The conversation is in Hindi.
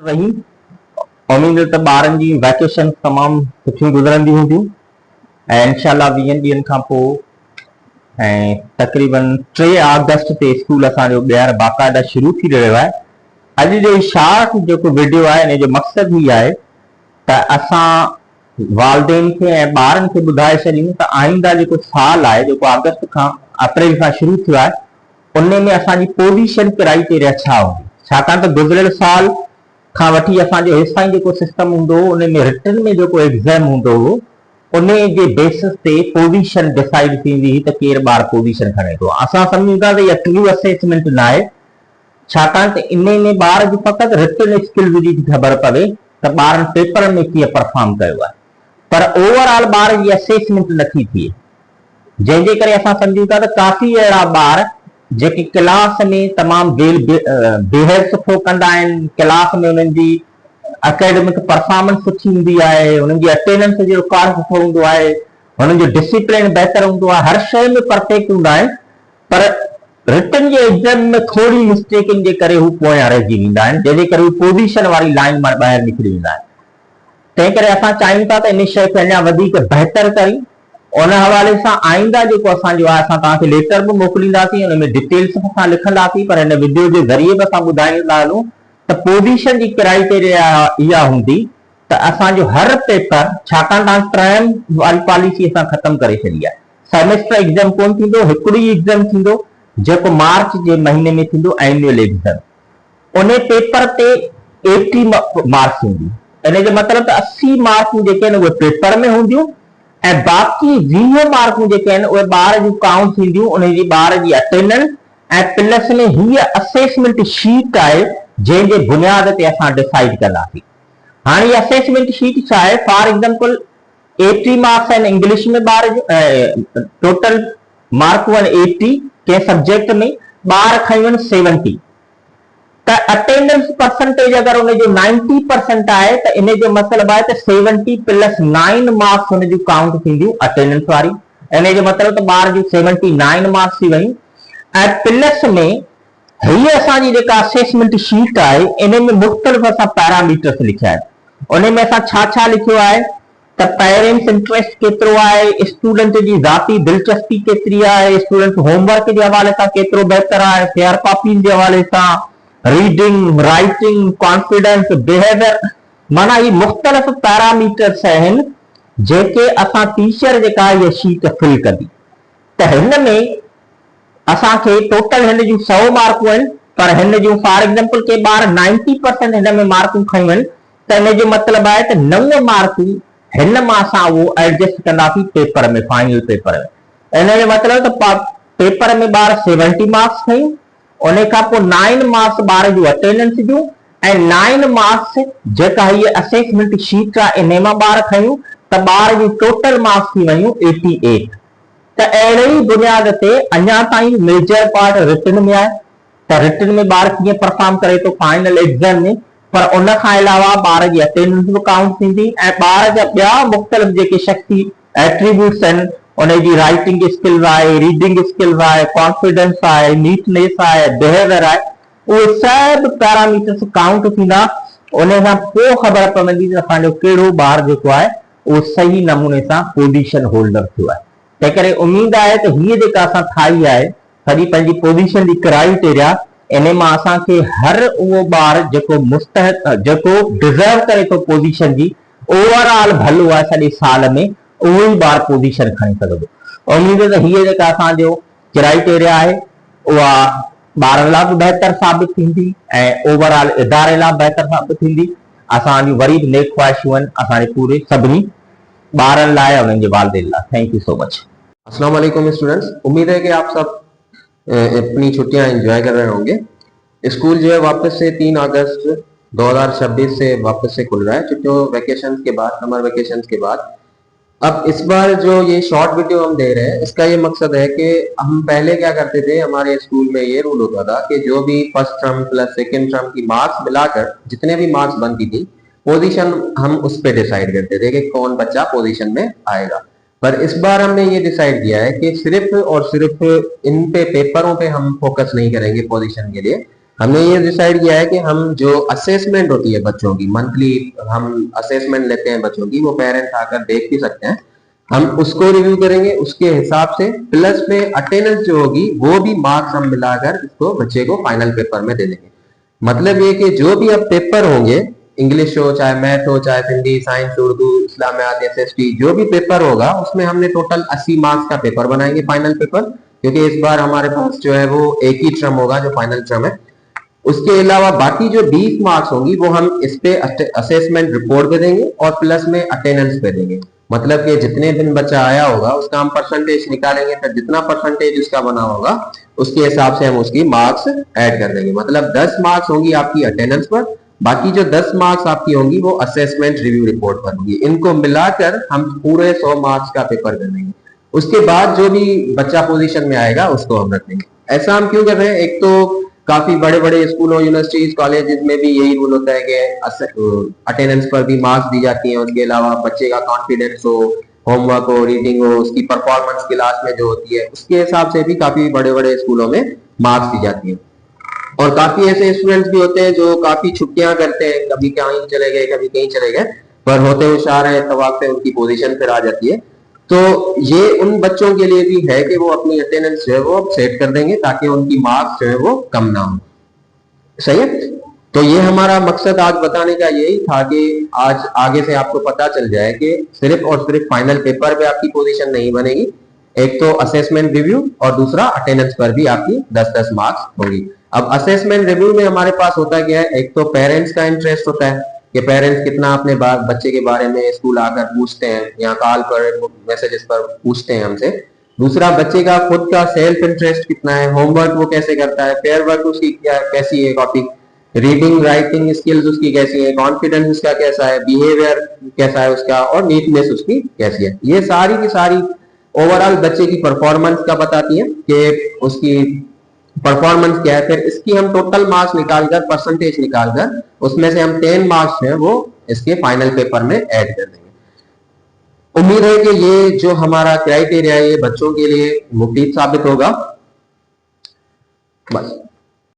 रही उम्मीद है त ॿारनि जी वैकेशन तमामु सुठियूं गुज़रंदी हूंदियूं ऐं इंशाल्लाह 20 ॾींहंनि खां पोइ ऐं तक़रीबन 3 अगस्त ते स्कूल असांजो ॿीहर बाक़ाइदा शुरू थी रहियो आहे। अॼु जो शार्ट जेको वीडियो आहे इन जो मक़सदु ही आहे त असां वालदेन खे ऐं ॿारनि खे ॿुधाए छॾियूं त आईंदा जेको साल आहे जेको अगस्त खां अप्रैल खां शुरू थियो आहे उन में असांजी पोज़ीशन क्राइटेरिया छा हूंदी, छाकाणि त गुज़िरियल साल खां वठी असांजो हेसिताईं जेको सिस्टम हूंदो हो उन में रिटन में जेको एग्ज़ाम हूंदो हो उन जे बेसिस ते पोज़ीशन डिसाइड थींदी हुई त केरु ॿारु पोज़ीशन खणे थो। असां सम्झूं था त इहा ट्रू असेसमेंट न आहे, छाकाणि त इन में ॿार जी फ़क़ति रिटन स्किल जी ख़बर पवे त ॿारनि पेपर में कीअं परफॉर्म कयो आहे, पर ओवरऑल ॿार जी असेसमेंट नथी थिए, जंहिंजे करे असां सम्झूं था त काफ़ी अहिड़ा ॿार जेके क्लास में तमामु बिहेव सुठो कंदा आहिनि, क्लास में उन्हनि जी अकेडमिक परफॉर्मेंस सुठी हूंदी आहे, उन्हनि जी अटेंडेंस जो रिकॉर्ड सुठो हूंदो आहे, हुननि जो डिसिप्लिन बहितर हूंदो आहे, हर शइ में परफेक्ट हूंदा आहिनि, पर रिटन जे एग्ज़ाम में थोरी मिस्टेकनि जे करे हू पोयां रहिजी वेंदा आहिनि, जंहिंजे करे हू पोज़ीशन वारी लाइन मां ॿाहिरि निकिरी वेंदा आहिनि। तंहिं करे असां चाहियूं था त इन शइ खे अञा वधीक बहितर कयूं। उन हवाले सां आईंदा जेको असांजो आहे असां तव्हांखे लेटर बि मोकिलींदासीं, उन में डिटेल्स सां लिखंदासीं, पर हिन वीडियो जे ज़रिए बि असां ॿुधाईंदा हलूं त पोज़ीशन जी क्राइटेरिया इहा हूंदी त असांजो हर पेपर, छाकाणि तव्हां टर्म वारी पॉलिसी असां ख़तमु करे छॾी आहे, सेमेस्टर एग्ज़ाम कोन थींदो, हिकिड़ो ई एग्ज़ाम थींदो जेको मार्च जे महीने में थींदो, एनुअल एग्ज़ाम। उन पेपर ते 80 मार्क्स हूंदी, इन जो मतिलबु त 80 मार्क्स जेके आहिनि उहे पेपर में हूंदियूं ऐं बाक़ी 20 मार्कूं जेके आहिनि उहे ॿार जूं काउंट थींदियूं उन जी ॿार जी अटेंडेंस ऐं प्लस में हीअ असेसमेंट शीट आहे जंहिंजे बुनियाद ते असां डिसाइड कंदासीं। हाणे हीअ असेसमेंट शीट छा आहे, फॉर एग्जांपल 80 मार्क्स आहिनि इंग्लिश में, ॿार टोटल मार्कूं आहिनि 80 कंहिं सब्जेक्ट में, ॿार खयूं आहिनि 70, त अटेंडेंस परसेंटेज अगरि उनजो 90% आहे त इन जो मतिलबु आहे त 70 प्लस 9 मार्क्स हुन जूं काउंट थींदियूं अटेंडेंस वारी, इन जो मतिलबु त ॿार जूं 79 मार्क्स थी वयूं। ऐं प्लस में हीअ असांजी जेका असेसमेंट शीट आहे इन में मुख़्तलिफ़ असां पैरामीटर्स लिखिया आहिनि, उन में असां छा छा लिखियो आहे त पेरेंट्स इंट्रेस्ट केतिरो आहे, स्टूडेंट जी ज़ाती दिलचस्पी केतिरी आहे, स्टूडेंट होमवर्क जे हवाले सां केतिरो बहितर आहे, फेयर कॉपियुनि जे हवाले सां, रीडिंग, राइटिंग, कॉन्फिडेंस, बिहेवियर, माना ही मुख़्तलिफ़ पैरामीटर्स आहिनि जेके असां टीचर जेका इहा शीट फिल कंदी। त हिन में असांखे टोटल हिन जूं 100 मार्कूं आहिनि, पर हिन जूं फॉर एग्जांपल के ॿार 90% हिन में मार्कूं खयूं आहिनि त हिन जो मतिलबु आहे त 9 मार्कूं हिन मां असां उहो एडजस्ट कंदासीं पेपर में, फाइनल पेपर में। इन जो मतिलबु त पेपर में ॿार 70 मार्क्स खयूं, उन खां पोइ 9 मार्क्स ॿार जूं अटेंडेंस जूं ऐं 9 मार्क्स जेका हीअ असेसमेंट शीट आहे इन मां ॿार खयूं त ॿार जूं टोटल मार्क्स थी वयूं 88। त अहिड़े ई बुनियाद ते अञा ताईं मेजर पार्ट रिटन में आहे, त रिटन में ॿार कीअं परफॉर्म करे थो फाइनल एग्ज़ाम में, पर उन खां अलावा ॿार जी अटेंडेंस बि काउंट थींदी ऐं ॿार जा ॿिया मुख़्तलिफ़ जेके शख्सी एट्रीब्यूट्स आहिनि, उन जी राइटिंग स्किल्स आहे, रीडिंग स्किल्स आहे, कॉन्फिडेंस आहे, नीटनेस आहे, बिहेवियर आहे, उहे सभु पैरामीटर्स काउंट थींदा। उन खां पोइ ख़बर पवंदी त असांजो कहिड़ो ॿार जेको आहे उहो सही नमूने सां पोज़ीशन होल्डर थियो आहे। तंहिं करे उमेद आहे त हीअ जेका असां ठाही आहे सॼी पंहिंजी पोज़ीशन जी क्राइटेरिया, इन मां असांखे हर उहो ॿार जेको मुस्तहिक, जेको डिज़र्व करे थो पोज़ीशन जी, ओवरऑल भलो आहे सॼे साल में, उहो ई ॿार पोज़ीशन खणी सघंदो। उमेद आहे त हीअ जेका असांजो क्राइटेरिया आहे उहा ॿारनि लाइ बि बहितर साबित थींदी ऐं ओवरऑल इदारे लाइ बहितर साबित थींदी। असांजी वरी बि नेक ख्वाहिशूं आहिनि असांजे पूरे सभिनी ॿारनि लाइ ऐं उन्हनि जे वालिदैन लाइ। Thank you so much. अस्सलाम वालेकुम स्टूडेंट्स, उम्मीद है कि आप सब अपनी छुट्टियां एंजॉय कर रहे होंगे। स्कूल जो है वापस से 3 अगस्त 2026 से वापस से खुल रहा है, छुट्टियों वेकेशन के बाद, समर वेकेशन के बाद। अब इस बार जो ये शॉर्ट वीडियो हम दे रहे हैं इसका ये मकसद है कि हम पहले क्या करते थे, हमारे स्कूल में ये रूल होता था कि जो भी first term plus second term की मार्क्स मिलाकर जितने भी मार्क्स बनती थी पोजीशन हम उस पर डिसाइड करते थे कि कौन बच्चा पोजीशन में आएगा। पर इस बार हमने ये डिसाइड किया है कि सिर्फ और सिर्फ इन पे पेपरों पे हम फोकस नहीं करेंगे पोजीशन के लिए, हमने ये डिसाइड किया है कि हम जो असेसमेंट होती है बच्चों की, मंथली हम असेसमेंट लेते हैं बच्चों की, वो पेरेंट्स आकर देख भी सकते हैं, हम उसको रिव्यू करेंगे उसके हिसाब से, प्लस में अटेंडेंस जो होगी वो भी मार्क्स हम मिलाकर इसको बच्चे को फाइनल पेपर में दे देंगे। मतलब ये कि जो भी अब पेपर होंगे, इंग्लिश हो चाहे मैथ हो चाहे हिंदी साइंस उर्दू इस्लामियात एसएसटी, जो भी पेपर होगा उसमें हमने टोटल 80 मार्क्स का पेपर बनाएंगे फाइनल पेपर, क्योंकि इस बार हमारे पास जो है वो एक ही टर्म होगा जो फाइनल टर्म है। उसके अलावा बाकी जो 20 मार्क्स होंगी वो हम इस पे असेसमेंट रिपोर्ट पे देंगे और प्लस में अटेंडेंस पे देंगे। मतलब कि जितने दिन बच्चा आया होगा उसका हम परसेंटेज निकालेंगे, फिर जितना परसेंटेज उसका बना होगा उसके हिसाब से हम उसकी मार्क्स ऐड कर देंगे। मतलब 10 मार्क्स होंगी आपकी अटेंडेंस पर, बाकी जो 10 मार्क्स आपकी होंगी वो असेसमेंट रिव्यू रिपोर्ट पर होंगी। इनको मिलाकर हम पूरे 100 मार्क्स का पेपर कर देंगे। उसके बाद जो भी बच्चा पोजीशन में आएगा उसको हम रख देंगे। ऐसा हम क्यों कर रहे हैं? एक तो काफी बड़े बड़े स्कूलों यूनिवर्सिटीज कॉलेजेस में भी यही रूल होता है कि अटेंडेंस पर भी मार्क्स दी जाती हैं। उसके अलावा बच्चे का कॉन्फिडेंस हो, होमवर्क हो, रीडिंग हो, उसकी परफॉर्मेंस क्लास में जो होती है उसके हिसाब से भी काफी बड़े बड़े स्कूलों में मार्क्स दी जाती है। और काफी ऐसे स्टूडेंट्स भी होते हैं जो काफी छुट्टियां करते हैं, कभी कहीं चले गए कभी कहीं चले गए, पर होते होशियार है तवाक पे उनकी पोजीशन फिर आ जाती है। तो ये उन बच्चों के लिए भी है कि वो अपनी अटेंडेंस जो है वो सेट कर देंगे ताकि उनकी मार्क्स जो है वो कम ना हो। सही है। तो ये हमारा मकसद आज बताने का यही था कि आज आगे से आपको पता चल जाए कि सिर्फ और सिर्फ फाइनल पेपर पे आपकी पोजीशन नहीं बनेगी, एक तो असेसमेंट रिव्यू और दूसरा अटेंडेंस पर भी आपकी 10-10 मार्क्स होगी। अब असेसमेंट रिव्यू में हमारे पास होता क्या है, एक तो पेरेंट्स का इंटरेस्ट होता है कि पेरेंट्स कितना अपने बच्चे के बारे में स्कूल आकर पूछते हैं या कॉल पर मैसेजेस पर पूछते हैं हमसे। दूसरा बच्चे का खुद का सेल्फ इंटरेस्ट कितना है, होमवर्क वो कैसे करता है, फेयर वर्क उसकी क्या कैसी है कॉपी, रीडिंग राइटिंग स्किल्स उसकी कैसी है, कॉन्फिडेंस उसका कैसा है, बिहेवियर कैसा है उसका, और नीटनेस उसकी कैसी है। ये सारी की सारी ओवरऑल बच्चे की परफॉर्मेंस का बताती है कि उसकी परफॉर्मेंस क्या है। फिर इसकी हम टोटल मार्क्स निकालकर परसेंटेज निकालकर उसमें से हम 10 मार्क्स हैं वो इसके फाइनल पेपर में ऐड कर देंगे। उम्मीद है कि ये जो हमारा क्राइटेरिया है ये बच्चों के लिए मुफीद साबित होगा। बस।